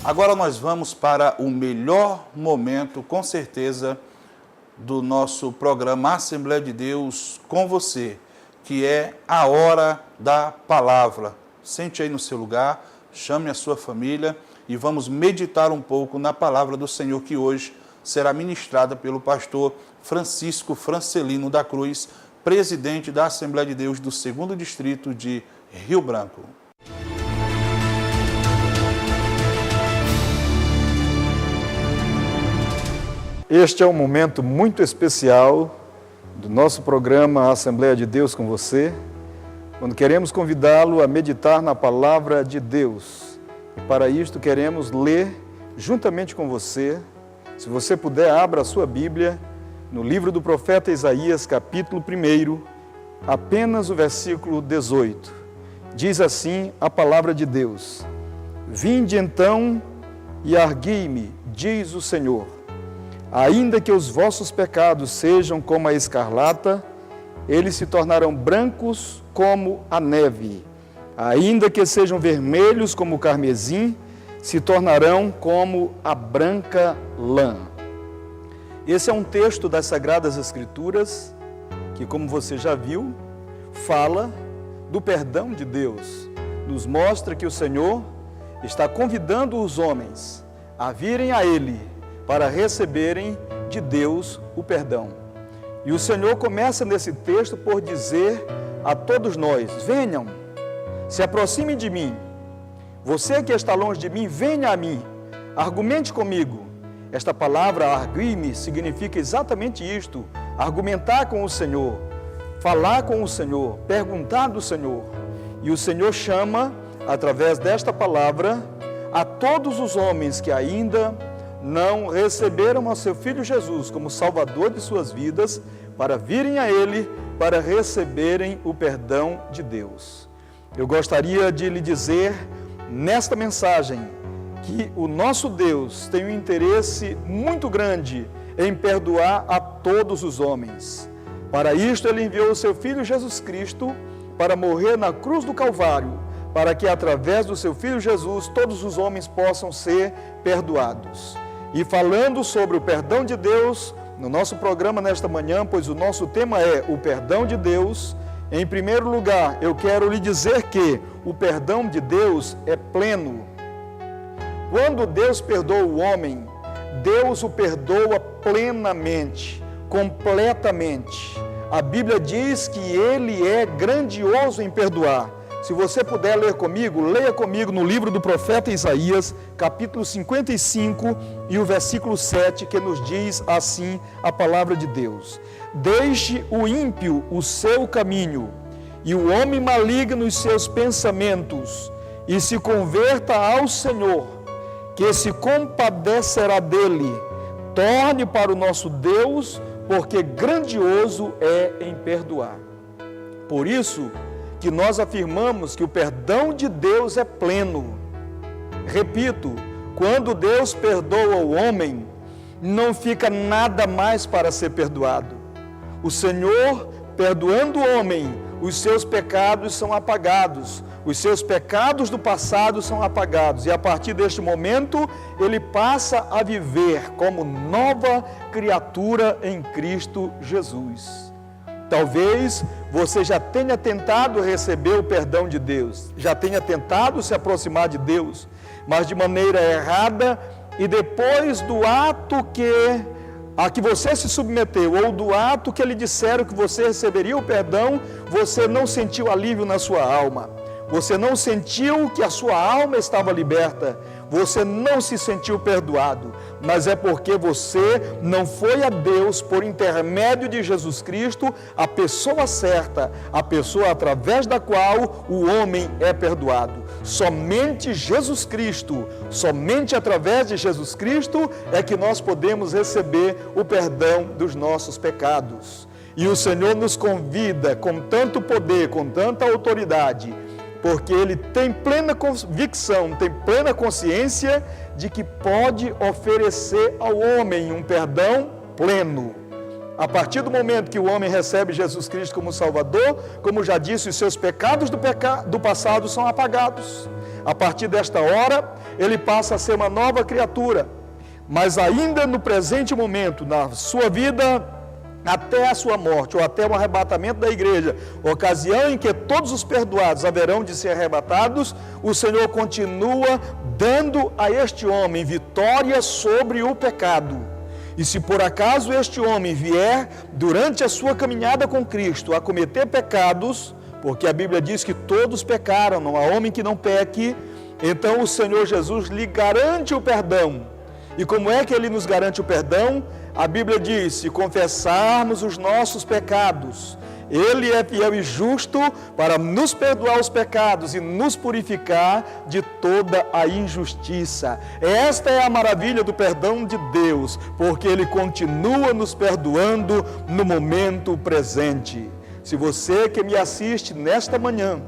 Agora nós vamos para o melhor momento, com certeza, do nosso programa Assembleia de Deus com você, que é a Hora da Palavra. Sente aí no seu lugar, chame a sua família e vamos meditar um pouco na palavra do Senhor, que hoje será ministrada pelo pastor Francisco Francelino da Cruz, presidente da Assembleia de Deus do 2º Distrito de Rio Branco. Este é um momento muito especial do nosso programa Assembleia de Deus com você, quando queremos convidá-lo a meditar na Palavra de Deus. E para isto queremos ler juntamente com você. Se você puder, abra a sua Bíblia no livro do profeta Isaías, capítulo 1, apenas o versículo 18. Diz assim a Palavra de Deus: Vinde então e argui-me, diz o Senhor. Ainda que os vossos pecados sejam como a escarlata, eles se tornarão brancos como a neve. Ainda que sejam vermelhos como o carmesim, se tornarão como a branca lã. Esse é um texto das Sagradas Escrituras que, como você já viu, fala do perdão de Deus. Nos mostra que o Senhor está convidando os homens a virem a Ele para receberem de Deus o perdão. E o Senhor começa nesse texto por dizer a todos nós: venham, se aproximem de mim. Você que está longe de mim, venha a mim, argumente comigo. Esta palavra arguir-me significa exatamente isto: argumentar com o Senhor, falar com o Senhor, perguntar do Senhor. E o Senhor chama, através desta palavra, a todos os homens que ainda não receberam a seu Filho Jesus como Salvador de suas vidas, para virem a Ele, para receberem o perdão de Deus. Eu gostaria de lhe dizer, nesta mensagem, que o nosso Deus tem um interesse muito grande em perdoar a todos os homens. Para isto, Ele enviou o seu Filho Jesus Cristo para morrer na cruz do Calvário, para que, através do seu Filho Jesus, todos os homens possam ser perdoados. E falando sobre o perdão de Deus, no nosso programa nesta manhã, pois o nosso tema é o perdão de Deus, em primeiro lugar, eu quero lhe dizer que o perdão de Deus é pleno. Quando Deus perdoa o homem, Deus o perdoa plenamente, completamente. A Bíblia diz que Ele é grandioso em perdoar. Se você puder ler comigo, leia comigo no livro do profeta Isaías, capítulo 55 e o versículo 7, que nos diz assim a palavra de Deus: Deixe o ímpio o seu caminho, e o homem maligno os seus pensamentos, e se converta ao Senhor, que se compadecerá dele. Torne para o nosso Deus, porque grandioso é em perdoar. Por isso que nós afirmamos que o perdão de Deus é pleno. Repito, quando Deus perdoa o homem, não fica nada mais para ser perdoado. O Senhor, perdoando o homem, os seus pecados são apagados, os seus pecados do passado são apagados, e a partir deste momento, ele passa a viver como nova criatura em Cristo Jesus. Talvez você já tenha tentado receber o perdão de Deus, já tenha tentado se aproximar de Deus, mas de maneira errada, e depois do ato a que você se submeteu, ou do ato que lhe disseram que você receberia o perdão, você não sentiu alívio na sua alma, você não sentiu que a sua alma estava liberta, você não se sentiu perdoado, mas é porque você não foi a Deus por intermédio de Jesus Cristo, a pessoa certa, a pessoa através da qual o homem é perdoado. Somente Jesus Cristo, somente através de Jesus Cristo é que nós podemos receber o perdão dos nossos pecados. E o Senhor nos convida com tanto poder, com tanta autoridade, porque Ele tem plena convicção, tem plena consciência de que pode oferecer ao homem um perdão pleno. A partir do momento que o homem recebe Jesus Cristo como Salvador, como já disse, os seus pecados do passado são apagados. A partir desta hora, ele passa a ser uma nova criatura. Mas ainda no presente momento, na sua vida, até a sua morte, ou até o arrebatamento da igreja, ocasião em que todos os perdoados haverão de ser arrebatados, o Senhor continua dando a este homem vitória sobre o pecado. E se por acaso este homem vier, durante a sua caminhada com Cristo, a cometer pecados, porque a Bíblia diz que todos pecaram, não há homem que não peque, então o Senhor Jesus lhe garante o perdão. E como é que Ele nos garante o perdão? A Bíblia diz: se confessarmos os nossos pecados, Ele é fiel e justo para nos perdoar os pecados e nos purificar de toda a injustiça. Esta é a maravilha do perdão de Deus, porque Ele continua nos perdoando no momento presente. Se você que me assiste nesta manhã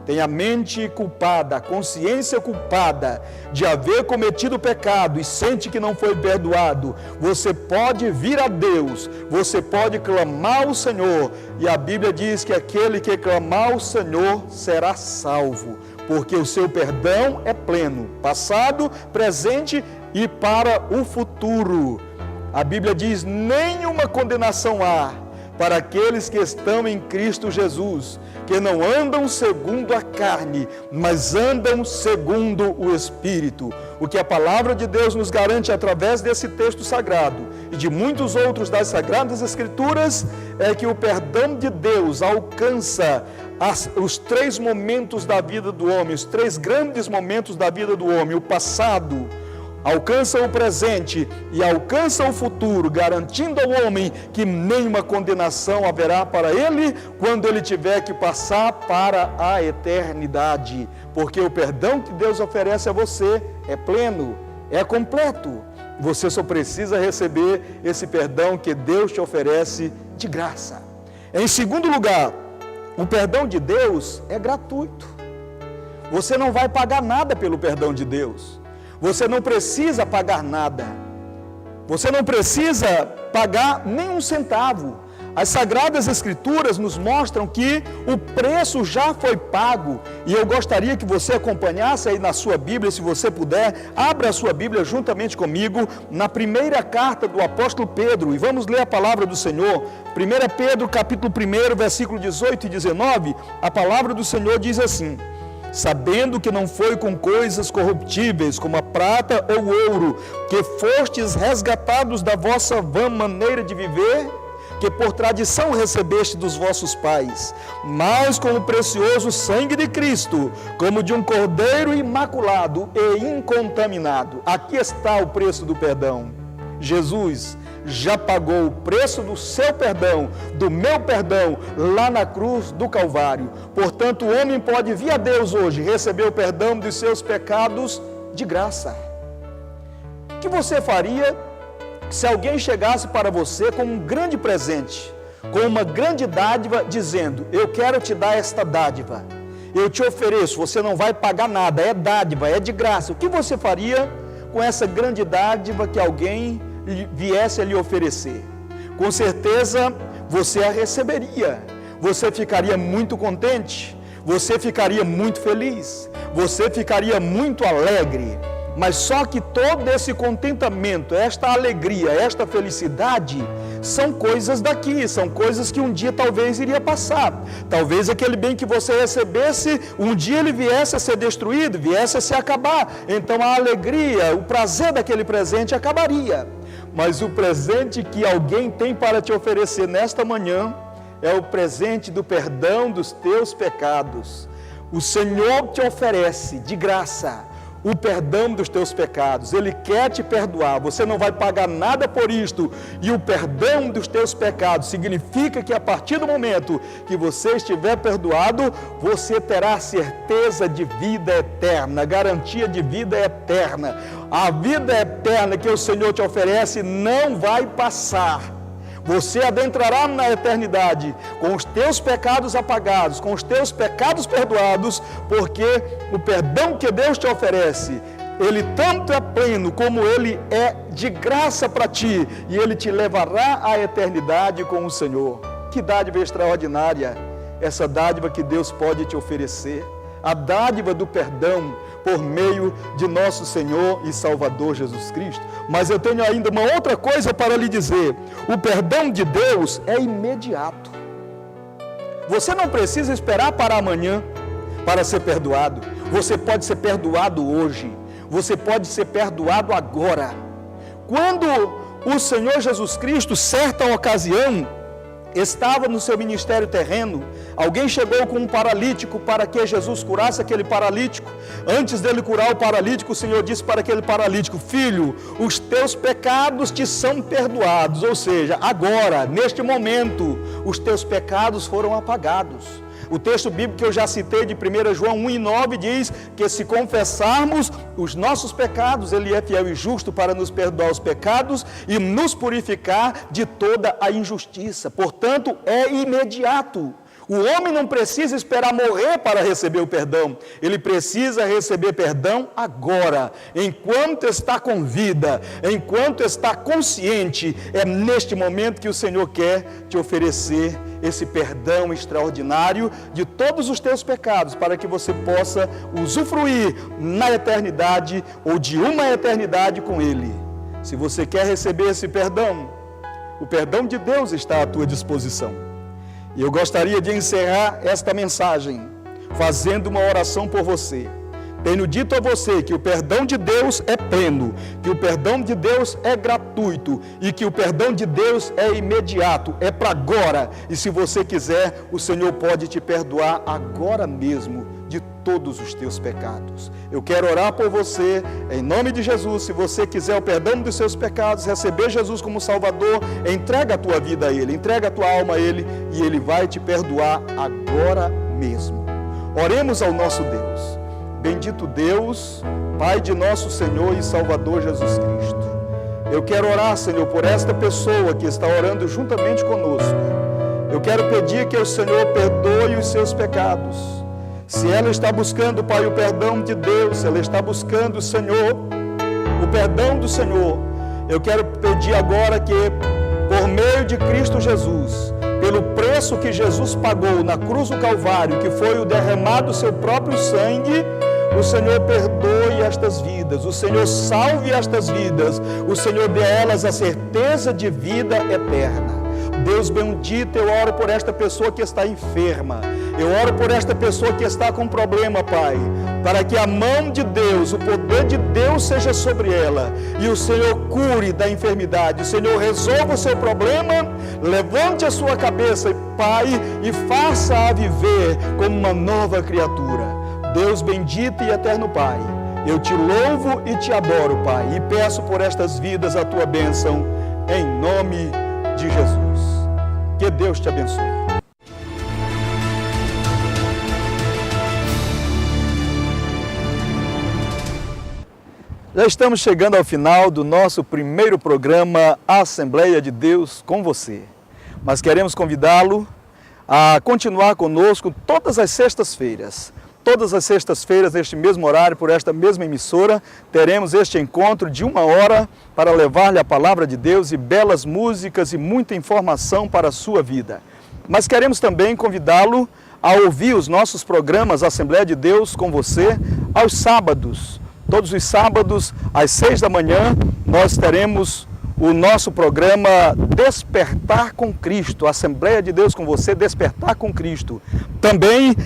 tem a mente culpada, a consciência culpada de haver cometido pecado e sente que não foi perdoado, você pode vir a Deus, você pode clamar ao Senhor, e a Bíblia diz que aquele que clamar ao Senhor será salvo, porque o seu perdão é pleno, passado, presente e para o futuro. A Bíblia diz: nenhuma condenação há para aqueles que estão em Cristo Jesus, que não andam segundo a carne, mas andam segundo o Espírito. O que a palavra de Deus nos garante através desse texto sagrado e de muitos outros das Sagradas Escrituras é que o perdão de Deus alcança os 3 momentos da vida do homem, os 3 grandes momentos da vida do homem: o passado, alcança o presente e alcança o futuro, garantindo ao homem que nenhuma condenação haverá para ele quando ele tiver que passar para a eternidade, porque o perdão que Deus oferece a você é pleno, é completo. Você só precisa receber esse perdão que Deus te oferece de graça. Em segundo lugar, o perdão de Deus é gratuito. Você não vai pagar nada pelo perdão de Deus. Você não precisa pagar nada. Você não precisa pagar nem um centavo. As Sagradas Escrituras nos mostram que o preço já foi pago. E eu gostaria que você acompanhasse aí na sua Bíblia, se você puder, abra a sua Bíblia juntamente comigo na primeira carta do apóstolo Pedro. E vamos ler a palavra do Senhor. 1 Pedro, capítulo 1, versículo 18 e 19. A palavra do Senhor diz assim: sabendo que não foi com coisas corruptíveis, como a prata ou o ouro, que fostes resgatados da vossa vã maneira de viver, que por tradição recebeste dos vossos pais, mas com o precioso sangue de Cristo, como de um cordeiro imaculado e incontaminado. Aqui está o preço do perdão. Jesus já pagou o preço do seu perdão, do meu perdão, lá na cruz do Calvário. Portanto, o homem pode vir a Deus hoje, receber o perdão dos seus pecados de graça. O que você faria se alguém chegasse para você com um grande presente, com uma grande dádiva, dizendo: eu quero te dar esta dádiva, eu te ofereço, você não vai pagar nada, é dádiva, é de graça. O que você faria com essa grande dádiva que alguém viesse a lhe oferecer? Com certeza você a receberia, você ficaria muito contente, você ficaria muito feliz, você ficaria muito alegre. Mas só que todo esse contentamento, esta alegria, esta felicidade, são coisas daqui, são coisas que um dia talvez iria passar. Talvez aquele bem que você recebesse, um dia ele viesse a ser destruído, viesse a se acabar. Então a alegria, o prazer daquele presente acabaria. Mas o presente que alguém tem para te oferecer nesta manhã é o presente do perdão dos teus pecados. O Senhor te oferece de graça o perdão dos teus pecados. Ele quer te perdoar, você não vai pagar nada por isto. E o perdão dos teus pecados significa que a partir do momento que você estiver perdoado, você terá certeza de vida eterna, garantia de vida eterna. A vida eterna que o Senhor te oferece não vai passar. Você adentrará na eternidade com os teus pecados apagados, com os teus pecados perdoados, porque o perdão que Deus te oferece, ele tanto é pleno como ele é de graça para ti, e ele te levará à eternidade com o Senhor. Que dádiva extraordinária essa dádiva que Deus pode te oferecer, a dádiva do perdão por meio de nosso Senhor e Salvador Jesus Cristo. Mas eu tenho ainda uma outra coisa para lhe dizer: o perdão de Deus é imediato. Você não precisa esperar para amanhã para ser perdoado. Você pode ser perdoado hoje, você pode ser perdoado agora. Quando o Senhor Jesus Cristo, certa ocasião, estava no seu ministério terreno, alguém chegou com um paralítico para que Jesus curasse aquele paralítico. Antes dele curar o paralítico, o Senhor disse para aquele paralítico: filho, os teus pecados te são perdoados. Ou seja, agora, neste momento, os teus pecados foram apagados. O texto bíblico que eu já citei de 1 João 1:9 diz que se confessarmos os nossos pecados, Ele é fiel e justo para nos perdoar os pecados e nos purificar de toda a injustiça. Portanto, é imediato. O homem não precisa esperar morrer para receber o perdão. Ele precisa receber perdão agora, enquanto está com vida, enquanto está consciente. É neste momento que o Senhor quer te oferecer esse perdão extraordinário de todos os teus pecados, para que você possa usufruir na eternidade ou de uma eternidade com Ele. Se você quer receber esse perdão, o perdão de Deus está à tua disposição. E eu gostaria de encerrar esta mensagem fazendo uma oração por você. Tenho dito a você que o perdão de Deus é pleno, que o perdão de Deus é gratuito e que o perdão de Deus é imediato, é para agora. E se você quiser, o Senhor pode te perdoar agora mesmo de todos os teus pecados. Eu quero orar por você, em nome de Jesus. Se você quiser o perdão dos seus pecados, receber Jesus como Salvador, entrega a tua vida a Ele, entrega a tua alma a Ele, e Ele vai te perdoar agora mesmo. Oremos ao nosso Deus. Bendito Deus, Pai de nosso Senhor e Salvador Jesus Cristo. Eu quero orar, Senhor, por esta pessoa que está orando juntamente conosco. Eu quero pedir que o Senhor perdoe os seus pecados. Se ela está buscando, Pai, o perdão de Deus, se ela está buscando, Senhor, o perdão do Senhor, eu quero pedir agora que, por meio de Cristo Jesus, pelo preço que Jesus pagou na cruz do Calvário, que foi o derramado do seu próprio sangue, o Senhor perdoe estas vidas, o Senhor salve estas vidas, o Senhor dê a elas a certeza de vida eterna. Deus bendito, eu oro por esta pessoa que está enferma, eu oro por esta pessoa que está com problema, Pai, para que a mão de Deus, o poder de Deus seja sobre ela, e o Senhor cure da enfermidade, o Senhor resolva o seu problema, levante a sua cabeça, Pai, e faça-a viver como uma nova criatura. Deus bendito e eterno Pai, eu te louvo e te adoro, Pai, e peço por estas vidas a tua bênção, em nome de Jesus. Que Deus te abençoe. Já estamos chegando ao final do nosso primeiro programa Assembleia de Deus com você. Mas queremos convidá-lo a continuar conosco todas as sextas-feiras. Todas as sextas-feiras, neste mesmo horário, por esta mesma emissora, teremos este encontro de 1 hora para levar-lhe a palavra de Deus e belas músicas e muita informação para a sua vida. Mas queremos também convidá-lo a ouvir os nossos programas Assembleia de Deus com você aos sábados. Todos os sábados, às 6 da manhã, nós teremos o nosso programa Despertar com Cristo. Assembleia de Deus com você, Despertar com Cristo. Também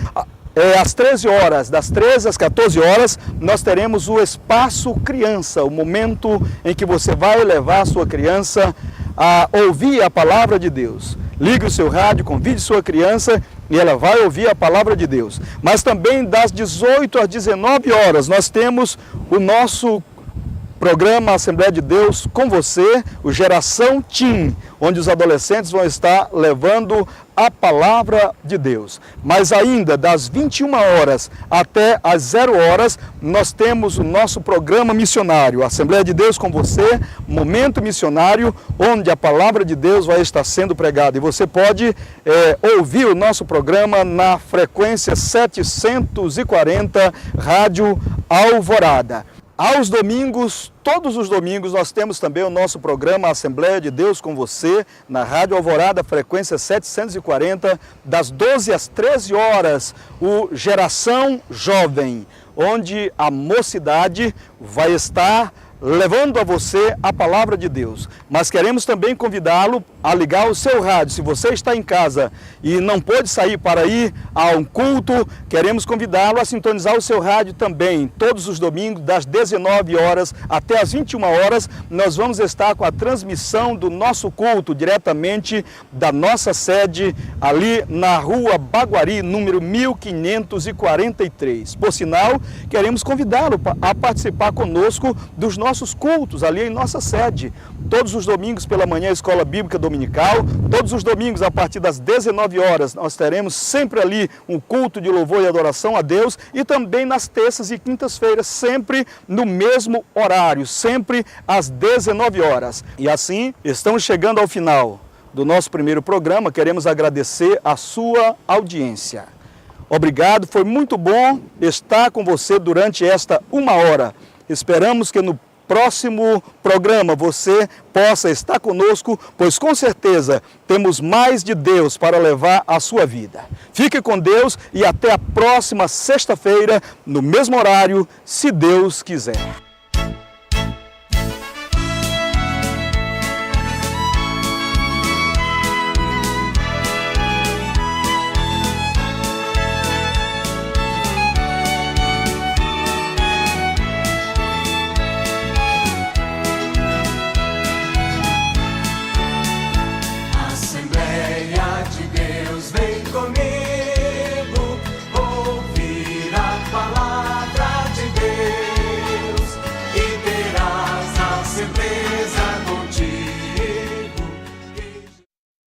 às 13 horas, das 13 às 14 horas, nós teremos o Espaço Criança, o momento em que você vai levar a sua criança a ouvir a palavra de Deus. Ligue o seu rádio, convide sua criança e ela vai ouvir a palavra de Deus. Mas também das 18 às 19 horas, nós temos o nosso programa Assembleia de Deus com você, o Geração Teen, onde os adolescentes vão estar levando a palavra de Deus. Mas ainda das 21 horas até as 0 horas, nós temos o nosso programa missionário, Assembleia de Deus com você, Momento Missionário, onde a palavra de Deus vai estar sendo pregada. E você pode ouvir o nosso programa na frequência 740, Rádio Alvorada. Aos domingos, todos os domingos, nós temos também o nosso programa Assembleia de Deus com você, na Rádio Alvorada, frequência 740, das 12 às 13 horas, o Geração Jovem, onde a mocidade vai estar levando a você a palavra de Deus. Mas queremos também convidá-lo a ligar o seu rádio. Se você está em casa e não pôde sair para ir a um culto, queremos convidá-lo a sintonizar o seu rádio também. Todos os domingos, das 19 horas até as 21 horas, nós vamos estar com a transmissão do nosso culto diretamente da nossa sede, ali na Rua Baguari, número 1543. Por sinal, queremos convidá-lo a participar conosco dos nossos cultos ali em nossa sede. Todos os domingos pela manhã, Escola Bíblica Dominical. Todos os domingos, a partir das 19 horas, nós teremos sempre ali um culto de louvor e adoração a Deus. E também nas terças e quintas-feiras, sempre no mesmo horário, sempre às 19 horas. E assim, estamos chegando ao final do nosso primeiro programa. Queremos agradecer a sua audiência. Obrigado, foi muito bom estar com você durante esta 1 hora. Esperamos que no próximo programa você possa estar conosco, pois com certeza temos mais de Deus para levar à sua vida. Fique com Deus e até a próxima sexta-feira, no mesmo horário, se Deus quiser.